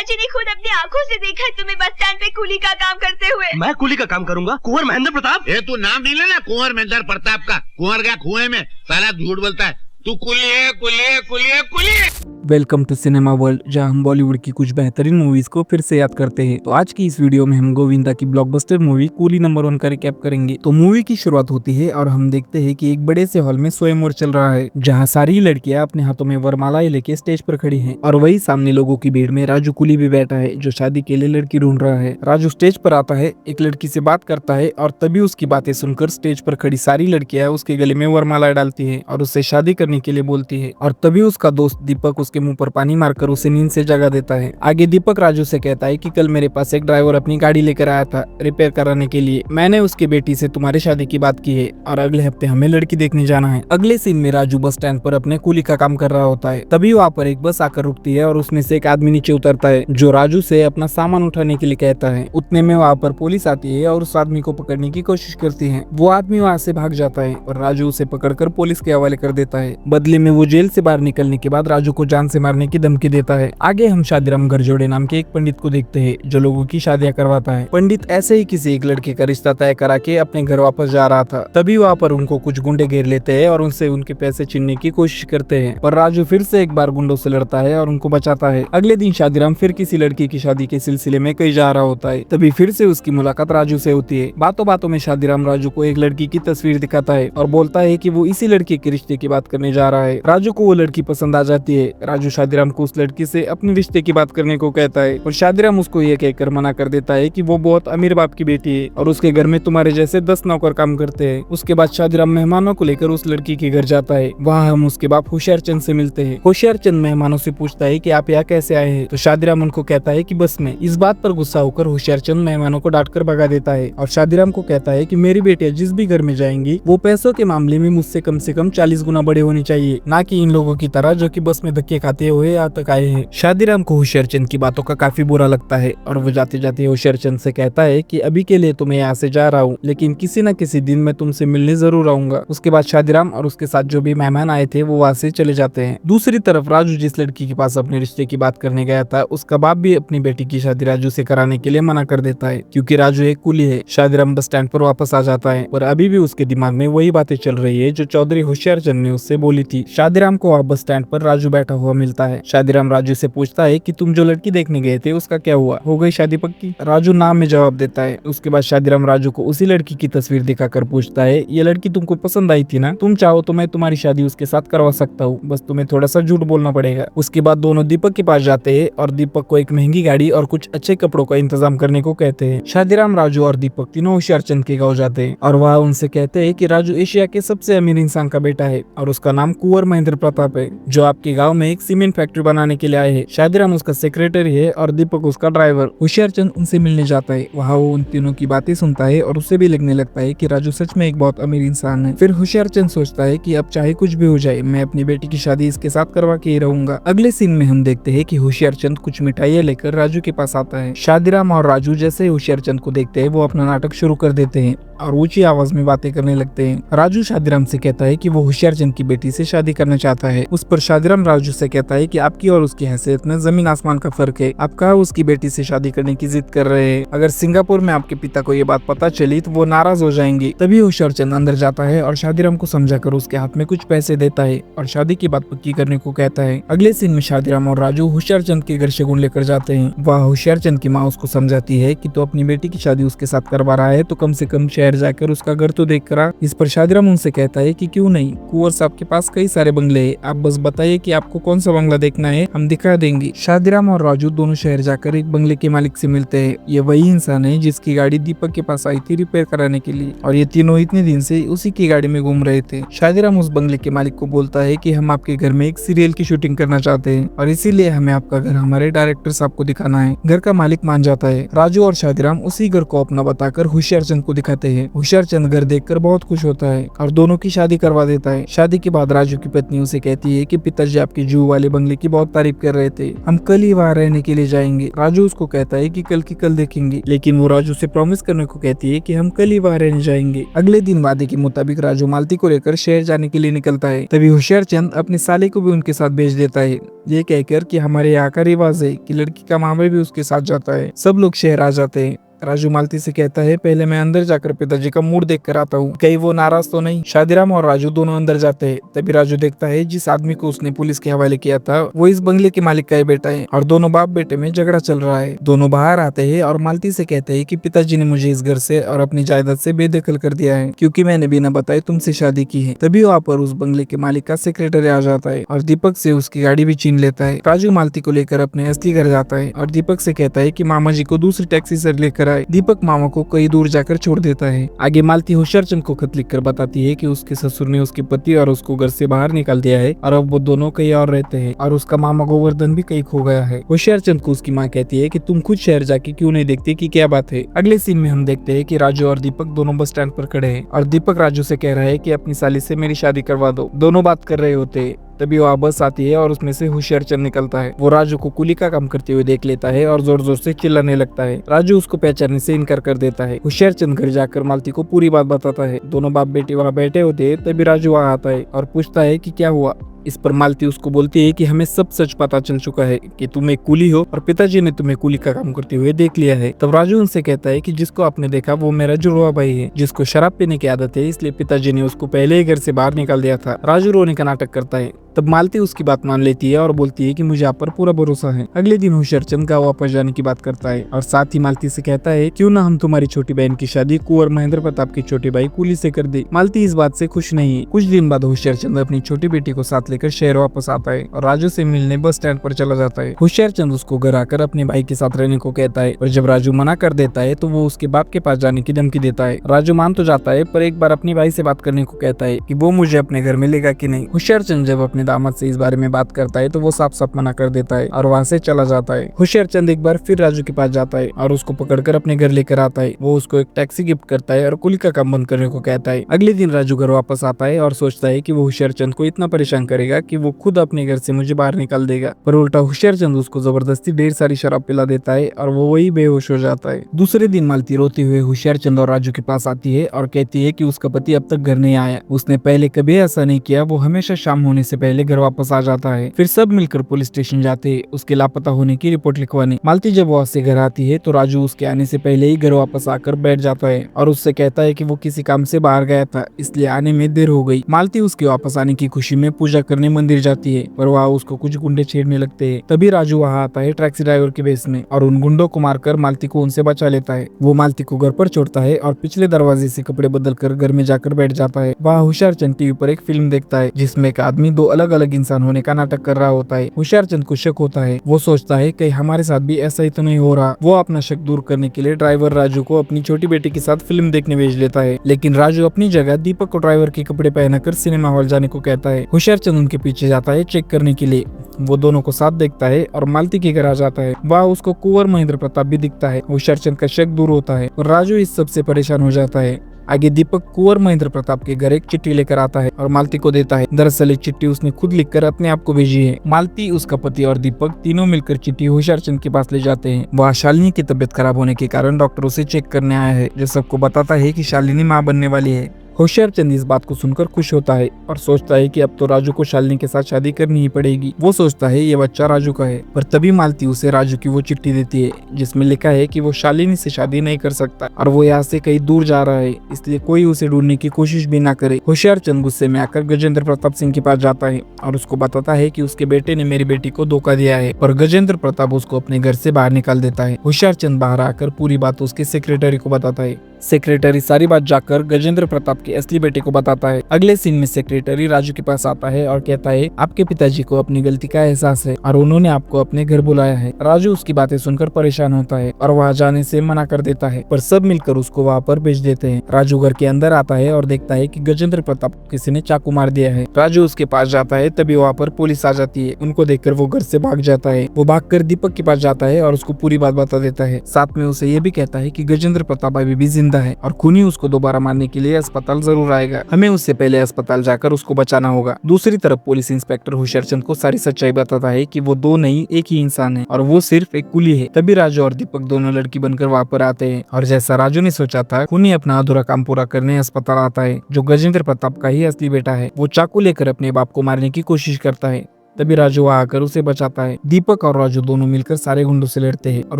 पिताजी ने खुद अपनी आंखों से देखा है तुम्हें बस स्टैंड पे कूली का काम करते हुए। मैं कूली का काम करूंगा? कुंवर महेंद्र प्रताप? ये तू नाम नहीं लेना कुंवर महेंद्र प्रताप का। कुंवर गया कुएं में, साला झूठ बोलता है। तू कुली है, कुली है, कुली है, कुली है। वेलकम टू सिनेमा वर्ल्ड, जहां हम बॉलीवुड की कुछ बेहतरीन मूवीज को फिर से याद करते हैं। तो आज की इस वीडियो में हम गोविंदा की ब्लॉकबस्टर मूवी कूली नंबर 1 का रिकैप करेंगे। तो मूवी की शुरुआत होती है और हम देखते हैं कि एक बड़े से हॉल में स्वयंवर चल रहा है, जहां सारी लड़कियां अपने हाथों में वरमालाएं लेके स्टेज पर खड़ी हैं। और वही सामने लोगों की भीड़ में राजू कुली भी बैठा है, जो शादी के लिए लड़की ढूंढ रहा है। राजू स्टेज पर आता है, एक लड़की से बात करता है और तभी उसकी बातें सुनकर स्टेज पर खड़ी सारी लड़कियां उसके गले में वरमाला डालती है और उससे शादी करने के लिए बोलती है। और तभी उसका दोस्त दीपक उसके मुंह पर पानी मारकर उसे नींद से जगा देता है। आगे दीपक राजू से कहता है कि कल मेरे पास एक ड्राइवर अपनी गाड़ी लेकर आया था रिपेयर कराने के लिए। मैंने उसकी बेटी से तुम्हारी शादी की बात की है और अगले हफ्ते हमें लड़की देखने जाना है। अगले सीन में राजू बस स्टैंड पर अपने कूली का काम कर रहा होता है। तभी वहाँ पर एक बस आकर रुकती है और उसमें से एक आदमी नीचे उतरता है, जो राजू से अपना सामान उठाने के लिए कहता है। उतने में वहाँ पर पुलिस आती है और उस आदमी को पकड़ने की कोशिश करती है। वो आदमी वहाँ से भाग जाता है और राजू उसे पकड़कर पुलिस के हवाले कर देता है। बदले में वो जेल से बाहर निकलने के बाद राजू को जान से मारने की धमकी देता है। आगे हम शादीराम गरजोड़े नाम के एक पंडित को देखते हैं, जो लोगों की शादियां करवाता है। पंडित ऐसे ही किसी एक लड़के का रिश्ता तय करा के अपने घर वापस जा रहा था। तभी वहाँ पर उनको कुछ गुंडे घेर लेते हैं और उनसे उनके पैसे छीनने की कोशिश करते हैं, पर राजू फिर से एक बार गुंडों से लड़ता है और उनको बचाता है। अगले दिन शादीराम फिर किसी लड़की की शादी के सिलसिले में कहीं जा रहा होता है। तभी फिर से उसकी मुलाकात राजू से होती है। बातों बातों में शादीराम राजू को एक लड़की की तस्वीर दिखाता है और बोलता है कि वो इसी लड़की के रिश्ते की बात करने जा रहा है। राजू को वो लड़की पसंद आ जाती है। राजू शादीराम को उस लड़की से अपने रिश्ते की बात करने को कहता है और शादीराम उसको ये कहकर मना कर देता है कि वो बहुत अमीर बाप की बेटी है और उसके घर में तुम्हारे जैसे 10 नौकर काम करते हैं। उसके बाद शादीराम मेहमानों को लेकर उस लड़की के घर जाता है। वहाँ हम उसके बाप होशियारचंद से मिलते हैं। होशियारचंद मेहमानों से पूछता है कि आप यहाँ कैसे आए हैं, तो शादीराम उनको कहता है कि बस में। इस बात पर गुस्सा होकर होशियारचंद मेहमानों को डांट कर भगा देता है और शादीराम को कहता है कि मेरी बेटियां जिस भी घर में जाएंगी वो पैसों के मामले में मुझसे कम से कम 40 गुना बड़े होनी चाहिए, ना कि इन लोगों की तरह जो कि बस में धक्के खाते हुए यहाँ तक आए हैं। शादीराम को होशियारचंद की बातों का काफी बुरा लगता है और वो जाते जाते होशियारचंद से कहता है कि अभी के लिए तो मैं यहाँ से जा रहा हूँ, लेकिन किसी न किसी दिन मैं तुमसे मिलने जरूर आऊंगा। उसके बाद शादीराम और उसके साथ जो भी मेहमान आए थे वो वहाँ से चले जाते हैं। दूसरी तरफ राजू जिस लड़की के पास अपने रिश्ते की बात करने गया था, उसका बाप भी अपनी बेटी की शादी राजू से कराने के लिए मना कर देता है, क्योंकि राजू एक कुली है। शादीराम बस स्टैंड पर वापस आ जाता है और अभी भी उसके दिमाग में वही बातें चल रही है जो चौधरी होशियारचंद ने उससे बोली थी। शादीराम को वहाँ बस स्टैंड पर राजू बैठा हुआ मिलता है। शादीराम राजू से पूछता है कि तुम जो लड़की देखने गए थे उसका क्या हुआ, हो गई शादी पक्की? राजू नाम में जवाब देता है। उसके बाद शादीराम राजू को उसी लड़की की तस्वीर दिखाकर पूछता है, ये लड़की तुमको पसंद आई थी ना? तुम चाहो तो मैं तुम्हारी शादी उसके साथ करवा सकता हूँ, बस तुम्हें थोड़ा सा झूठ बोलना पड़ेगा। उसके बाद दोनों दीपक के पास जाते हैं और दीपक को एक महंगी गाड़ी और कुछ अच्छे कपड़ों का इंतजाम करने को कहते हैं। शादीराम राजू और दीपक तीनों होशियारचंद के गाँव जाते हैं और वह उनसे कहते हैं कि राजू एशिया के सबसे अमीर इंसान का बेटा है और उसका नाम कुंवर महेंद्र प्रताप है, जो आपके गाँव में एक सीमेंट फैक्ट्री बनाने के लिए आए हैं। शादीराम उसका सेक्रेटरी है और दीपक उसका ड्राइवर। होशियारचंद उनसे मिलने जाता है। वहाँ वो उन तीनों की बातें सुनता है और उसे भी लगने लगता है कि राजू सच में एक बहुत अमीर इंसान है। फिर होशियारचंद सोचता है कि अब चाहे कुछ भी हो जाए, मैं अपनी बेटी की शादी इसके साथ करवा के ही रहूंगा। अगले सीन में हम देखते हैं कि होशियारचंद कुछ मिठाइयाँ लेकर राजू के पास आता है। शादीराम और राजू जैसे होशियारचंद को देखते हैं वो अपना नाटक शुरू कर देते हैं और ऊंची आवाज में बातें करने लगते हैं। राजू शादीराम से कहता है कि वो होशियारचंद की बेटी से शादी करना चाहता है। उस पर शादीराम राजू से कहता है कि आपकी और उसकी हैसियत में जमीन आसमान का फर्क है। आप कहाँ उसकी बेटी से शादी करने की जिद कर रहे हैं? अगर सिंगापुर में आपके पिता को ये बात पता चली तो वो नाराज हो जाएंगे। तभी होशियारचंद अंदर जाता है और शादीराम को समझाकर उसके हाथ में कुछ पैसे देता है और शादी की बात पक्की करने को कहता है। अगले सीन में शादीराम और राजू होशियारचंद के घर शगुन लेकर जाते हैं। वह होशियारचंद की माँ उसको समझाती है कि तो अपनी बेटी की शादी उसके साथ करवा रहा है तो कम से कम शहर जाकर उसका घर तो देख कर। इस पर शादीराम उनसे कहता है कि क्यों नहीं, कुंवर साहब के पास कई सारे बंगले हैं, आप बस बताइए कि आपको कौन सा बंगला देखना है, हम दिखा देंगे। शादीराम और राजू दोनों शहर जाकर एक बंगले के मालिक से मिलते हैं। ये वही इंसान है जिसकी गाड़ी दीपक के पास आई थी रिपेयर कराने के लिए और ये तीनों इतने दिन से उसी की गाड़ी में घूम रहे थे। शादीराम उस बंगले के मालिक को बोलता है कि हम आपके घर में एक सीरियल की शूटिंग करना चाहते हैं और इसीलिए हमें आपका घर हमारे डायरेक्टर साहब को दिखाना है। घर का मालिक मान जाता है। राजू और शादीराम उसी घर को अपना बताकर होशियारचंद को दिखाते हैं। होशियारचंद घर देखकर बहुत खुश होता है और दोनों की शादी करवा देता है। शादी के बाद राजू की पत्नी उसे कहती है कि पिताजी आपकी जुआ वाले बंगले की बहुत तारीफ कर रहे थे। हम कल ही वहाँ रहने के लिए जाएंगे। राजू उसको कहता है कि कल की कल देखेंगे, लेकिन वो राजू से प्रॉमिस करने को कहती है कि हम कल ही वहाँ रहने जाएंगे। अगले दिन वादे के मुताबिक राजू मालती को लेकर शहर जाने के लिए निकलता है। तभी होशियारचंद अपने साले को भी उनके साथ भेज देता है, ये कहकर कि हमारे यहाँ का रिवाज है कि लड़की का मामा भी उसके साथ जाता है। सब लोग शहर आ जाते हैं। राजू मालती से कहता है पहले मैं अंदर जाकर पिताजी का मूड देख कर आता हूँ, कहीं वो नाराज तो नहीं। शादीराम और राजू दोनों अंदर जाते हैं। तभी राजू देखता है जिस आदमी को उसने पुलिस के हवाले किया था वो इस बंगले के मालिक का ही बेटा है और दोनों बाप बेटे में झगड़ा चल रहा है। दोनों बाहर आते हैं और मालती से कहते हैं कि पिताजी ने मुझे इस घर से और अपनी जायदाद से बेदखल कर दिया है क्योंकि मैंने बिना बताए तुमसे शादी की है। तभी वहाँ पर उस बंगले के मालिक का सेक्रेटरी आ जाता है और दीपक से उसकी गाड़ी भी छीन लेता है। राजू मालती को लेकर अपने असली घर जाता है और दीपक से कहता है कि मामा जी को दूसरी टैक्सी से लेकर आए। दीपक मामा को कहीं दूर जाकर छोड़ देता है। आगे मालती होशियारचंद को खत लिखकर बताती है कि उसके ससुर ने उसके पति और उसको घर से बाहर निकाल दिया है और अब वो दोनों कहीं और रहते हैं और उसका मामा गोवर्धन भी कहीं खो गया है। होशियारचंद को उसकी माँ कहती है कि तुम खुद शहर जाके क्यों नहीं देखते कि क्या बात है। अगले सीन में हम देखते हैं कि राजू और दीपक दोनों बस स्टैंड पर खड़े हैं और दीपक राजू से कह रहा है कि अपनी साली से मेरी शादी करवा दो। दोनों बात कर रहे होते हैं। तभी वहाँ बस आती है और उसमें से होशियारचंद निकलता है। वो राजू को कुली का काम करते हुए देख लेता है और जोर जोर से चिल्लाने लगता है। राजू उसको पहचानने से इनकार कर देता है। होशियारचंद घर जाकर मालती को पूरी बात बताता है। दोनों बाप बेटे वहाँ बैठे होते हैं। तभी राजू वहाँ आता है और पूछता है कि क्या हुआ। इस पर मालती उसको बोलती है कि हमें सब सच पता चल चुका है कि तुम एक कूली हो और पिताजी ने तुम्हें कूली का काम करते हुए देख लिया है। तब राजू उनसे कहता है कि जिसको आपने देखा वो मेरा जुड़वा भाई है जिसको शराब पीने की आदत है, इसलिए पिताजी ने उसको पहले ही घर से बाहर निकाल दिया था। राजू रोने का नाटक करता है। तब मालती उसकी बात मान लेती है और बोलती है कि मुझे आप पर पूरा भरोसा है। अगले दिन होशियारचंद गाँव वापस जाने की बात करता है और साथ ही मालती से कहता है क्यों ना हम तुम्हारी छोटी बहन की शादी कुंवर महेंद्र प्रताप के छोटे भाई कूली से कर दे। मालती इस बात से खुश नहीं है। कुछ दिन बाद होशियारचंद अपनी छोटी बेटी को साथ लेकर शहर वापस आता है और राजू से मिलने बस स्टैंड पर चला जाता है। होशियारचंद उसको घर आकर अपने भाई के साथ रहने को कहता है और जब राजू मना कर देता है तो वो उसके बाप के पास जाने की धमकी देता है। राजू मान तो जाता है पर एक बार अपने भाई से बात करने को कहता है कि वो मुझे अपने घर में लेगा कि नहीं। होशियारचंद जब अपने दामाद से इस बारे में बात करता है तो वो साफ साफ मना कर देता है और वहाँ से चला जाता है। होशियारचंद एक बार फिर राजू के पास जाता है और उसको पकड़कर अपने घर लेकर आता है। वो उसको एक टैक्सी गिफ्ट करता है और कुली का काम बंद करने को कहता है। अगले दिन राजू घर वापस आता है और सोचता है कि वो होशियारचंद को इतना परेशान करेगा कि वो खुद अपने घर से मुझे बाहर निकाल देगा, पर उल्टा होशियारचंद उसको जबरदस्ती ढेर सारी शराब पिला देता है और वो वही बेहोश हो जाता है। दूसरे दिन मालती रोते हुए होशियारचंद और राजू के पास आती है और कहती है कि उसका पति अब तक घर नहीं आया। उसने पहले कभी ऐसा नहीं किया, वो हमेशा शाम होने से पहले घर वापस आ जाता है। फिर सब मिलकर पुलिस स्टेशन जाते हैं उसके लापता होने की रिपोर्ट लिखवाने। मालती जब वहाँ से घर आती है तो राजू उसके आने से पहले ही घर वापस आकर बैठ जाता है और उससे कहता है कि वो किसी काम से बाहर गया था इसलिए आने में देर हो गई। मालती उसके वापस आने की खुशी में पूजा करने मंदिर जाती है पर वहाँ उसको कुछ गुंडे छेड़ने लगते हैं। तभी राजू वहाँ आता है टैक्सी ड्राइवर के बेस में और उन गुंडों को मारकर मालती को उनसे बचा लेता है। वो मालती को घर पर छोड़ता है और पिछले दरवाजे से कपड़े बदल कर घर में जाकर बैठ जाता है। वहाँ होशियारचंद टीवी पर एक फिल्म देखता है जिसमें एक आदमी दो अलग अलग इंसान होने का नाटक कर रहा होता है। होशियारचंद को शक होता है। वो सोचता है कि हमारे साथ भी ऐसा ही तो नहीं हो रहा। वो अपना शक दूर करने के लिए ड्राइवर राजू को अपनी छोटी बेटी के साथ फिल्म देखने भेज लेता है, लेकिन राजू अपनी जगह दीपक को ड्राइवर के कपड़े पहनकर सिनेमा हॉल जाने को कहता है। होशियारचंद उनके पीछे जाता है चेक करने के लिए। वो दोनों को साथ देखता है और मालती के घर आ जाता है। वहाँ उसको कुंवर महेंद्र प्रताप भी दिखता है। होशियारचंद का शक दूर होता है और राजू इस सबसे परेशान हो जाता है। आगे दीपक कुंवर महेंद्र प्रताप के घर एक चिट्ठी लेकर आता है और मालती को देता है। दरअसल एक चिट्ठी उसने खुद लिखकर अपने आप को भेजी है। मालती, उसका पति और दीपक तीनों मिलकर चिट्ठी होशियारचंद के पास ले जाते हैं। वहाँ शालिनी की तबीयत खराब होने के कारण डॉक्टर उसे चेक करने आया है, जो सबको बताता है कि शालिनी माँ बनने वाली है। होशियारचंद इस बात को सुनकर खुश होता है और सोचता है कि अब तो राजू को शालिनी के साथ शादी करनी ही पड़ेगी। वो सोचता है ये बच्चा राजू का है, पर तभी मालती उसे राजू की वो चिट्ठी देती है जिसमें लिखा है कि वो शालिनी से शादी नहीं कर सकता और वो यहाँ से कहीं दूर जा रहा है, इसलिए कोई उसे ढूंढने की कोशिश भी ना करे। होशियारचंद गुस्से में आकर गजेंद्र प्रताप सिंह के पास जाता है और उसको बताता है कि उसके बेटे ने मेरी बेटी को धोखा दिया है, पर गजेंद्र प्रताप उसको अपने घर से बाहर निकाल देता है। होशियारचंद बाहर आकर पूरी बात उसके सेक्रेटरी को बताता है। सेक्रेटरी सारी बात जाकर गजेंद्र प्रताप के असली बेटे को बताता है। अगले सीन में सेक्रेटरी राजू के पास आता है और कहता है आपके पिताजी को अपनी गलती का एहसास है और उन्होंने आपको अपने घर बुलाया है। राजू उसकी बातें सुनकर परेशान होता है और वहाँ जाने से मना कर देता है, पर सब मिलकर उसको वहाँ पर भेज देते हैं। राजू घर के अंदर आता है और देखता है कि गजेंद्र प्रताप को किसी ने चाकू मार दिया है। राजू उसके पास जाता है, तभी वहाँ पर पुलिस आ जाती है। उनको देखकर वो घर से भाग जाता है। वो भागकर दीपक के पास जाता है और उसको पूरी बात बता देता है। साथ में उसे ये भी कहता है कि गजेंद्र प्रताप अभी भी जिंदा जिंदा है और खूनी उसको दोबारा मारने के लिए अस्पताल जरूर आएगा। हमें उससे पहले अस्पताल जाकर उसको बचाना होगा। दूसरी तरफ पुलिस इंस्पेक्टर होशियारचंद को सारी सच्चाई बताता है कि वो दो नहीं एक ही इंसान है और वो सिर्फ एक कुली है। तभी राजू और दीपक दोनों लड़की बनकर वहाँ पर आते हैं और जैसा राजू ने सोचा था, खूनी अपना अधूरा काम पूरा करने अस्पताल आता है, जो गजेंद्र प्रताप का ही असली बेटा है। वो चाकू लेकर अपने बाप को मारने की कोशिश करता है। तभी राजू आकर उसे बचाता है। दीपक और राजू दोनों मिलकर सारे गुंडों से लड़ते हैं और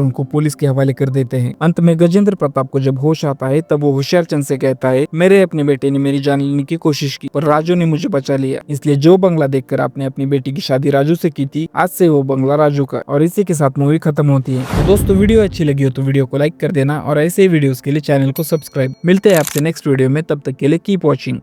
उनको पुलिस के हवाले कर देते हैं। अंत में गजेंद्र प्रताप को जब होश आता है तब वो होशियारचंद से कहता है, मेरे अपने बेटे ने मेरी जान लेने की कोशिश की पर राजू ने मुझे बचा लिया, इसलिए जो बंगला देखकर आपने अपनी बेटी की शादी राजू से की थी, आज से वो बंगला राजू का। और इसी के साथ मूवी खत्म होती है। तो दोस्तों वीडियो अच्छी लगी हो तो वीडियो को लाइक कर देना और ऐसे ही वीडियोस के लिए चैनल को सब्सक्राइब। मिलते हैं आपसे नेक्स्ट वीडियो में, तब तक के लिए कीप वॉचिंग।